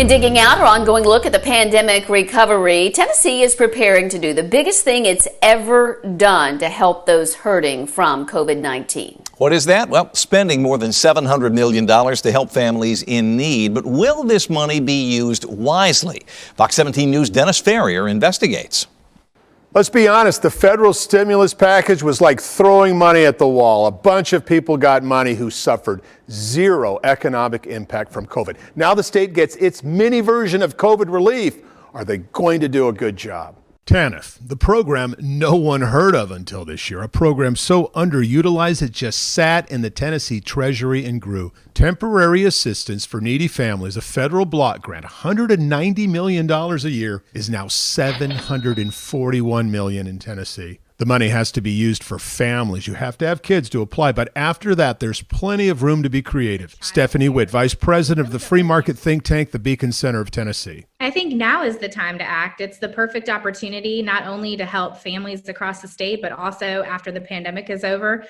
In Digging Out, our ongoing look at the pandemic recovery, Tennessee is preparing to do the biggest thing it's ever done to help those hurting from COVID-19. What is that? Well, spending more than $700 million to help families in need. But will this money be used wisely? Fox 17 News' Dennis Ferrier investigates. Let's be honest, the federal stimulus package was like throwing money at the wall. A bunch of people got money who suffered zero economic impact from COVID. Now the state gets its mini version of COVID relief. Are they going to do a good job? TANF, the program no one heard of until this year, a program so underutilized it just sat in the Tennessee Treasury and grew. Temporary assistance for needy families, a federal block grant, $190 million a year, is now $741 million in Tennessee. The money has to be used for families. You have to have kids to apply, but after that, there's plenty of room to be creative. Stephanie Witt, Vice President of the free market think tank, the Beacon Center of Tennessee. I think now is the time to act. It's the perfect opportunity not only to help families across the state, but also after the pandemic is over.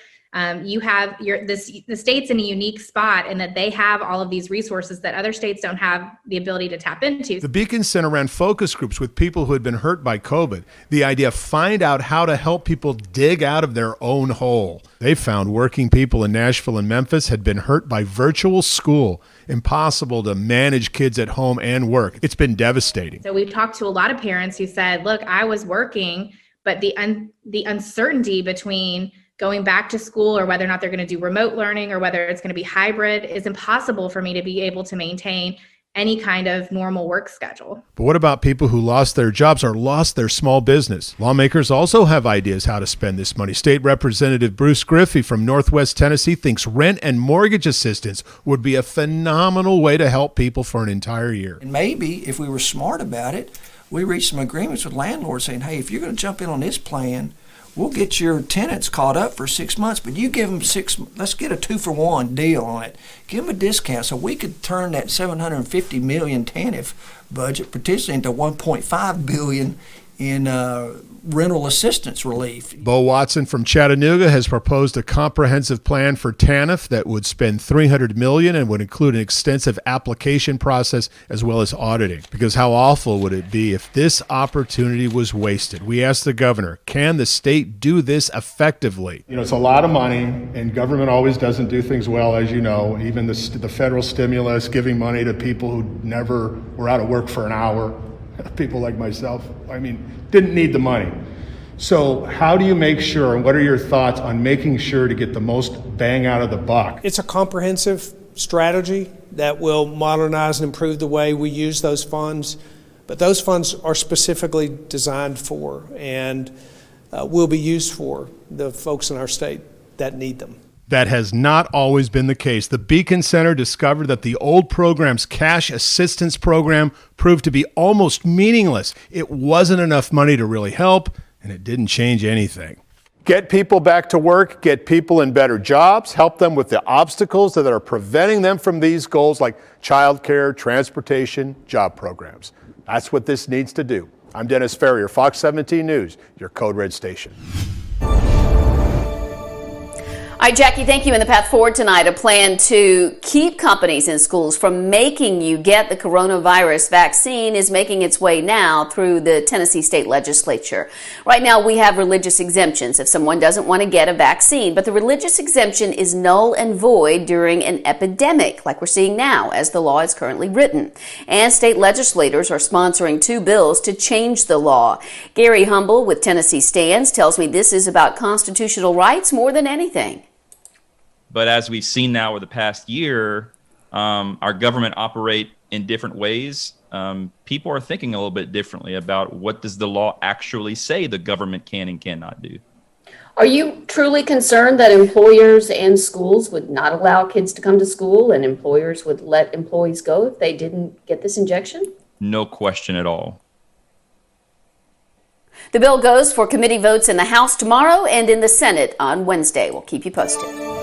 You have the state's in a unique spot in that they have all of these resources that other states don't have the ability to tap into. The Beacon Center ran focus groups with people who had been hurt by COVID. The idea, find out how to help people dig out of their own hole. They found working people in Nashville and Memphis had been hurt by virtual school. Impossible to manage kids at home and work. It's been devastating. So we've talked to a lot of parents who said, look, I was working, but the uncertainty between going back to school or whether or not they're going to do remote learning or whether it's going to be hybrid is impossible for me to be able to maintain any kind of normal work schedule. But what about people who lost their jobs or lost their small business? Lawmakers also have ideas how to spend this money. State Representative Bruce Griffey from Northwest Tennessee thinks rent and mortgage assistance would be a phenomenal way to help people for an entire year. And maybe if we were smart about it, we reached some agreements with landlords saying, hey, if you're going to jump in on this plan, we'll get your tenants caught up for 6 months, but you give them let's get a 2-for-1 deal on it. Give them a discount so we could turn that $750 million TANF budget potentially into $1.5 billion in rental assistance relief. Bo Watson from Chattanooga has proposed a comprehensive plan for TANF that would spend $300 million and would include an extensive application process as well as auditing. Because how awful would it be if this opportunity was wasted? We asked the governor, can the state do this effectively? You know, it's a lot of money, and government always doesn't do things well, as you know. Even the federal stimulus, giving money to people who never were out of work for an hour, people like myself, didn't need the money. So how do you make sure, and what are your thoughts on making sure to get the most bang out of the buck? It's a comprehensive strategy that will modernize and improve the way we use those funds, but those funds are specifically designed for and will be used for the folks in our state that need them. That has not always been the case. The Beacon Center discovered that the old program's cash assistance program proved to be almost meaningless. It wasn't enough money to really help, and it didn't change anything. Get people back to work, get people in better jobs, help them with the obstacles that are preventing them from these goals like childcare, transportation, job programs. That's what this needs to do. I'm Dennis Ferrier, Fox 17 News, your Code Red station. All right, Jackie, thank you. In the path forward tonight, a plan to keep companies and schools from making you get the coronavirus vaccine is making its way now through the Tennessee state legislature. Right now, we have religious exemptions if someone doesn't want to get a vaccine, but the religious exemption is null and void during an epidemic, like we're seeing now, as the law is currently written. And state legislators are sponsoring 2 bills to change the law. Gary Humble with Tennessee Stands tells me this is about constitutional rights more than anything. But as we've seen now over the past year, our government operate in different ways. People are thinking a little bit differently about what does the law actually say the government can and cannot do. Are you truly concerned that employers and schools would not allow kids to come to school and employers would let employees go if they didn't get this injection? No question at all. The bill goes for committee votes in the House tomorrow and in the Senate on Wednesday. We'll keep you posted.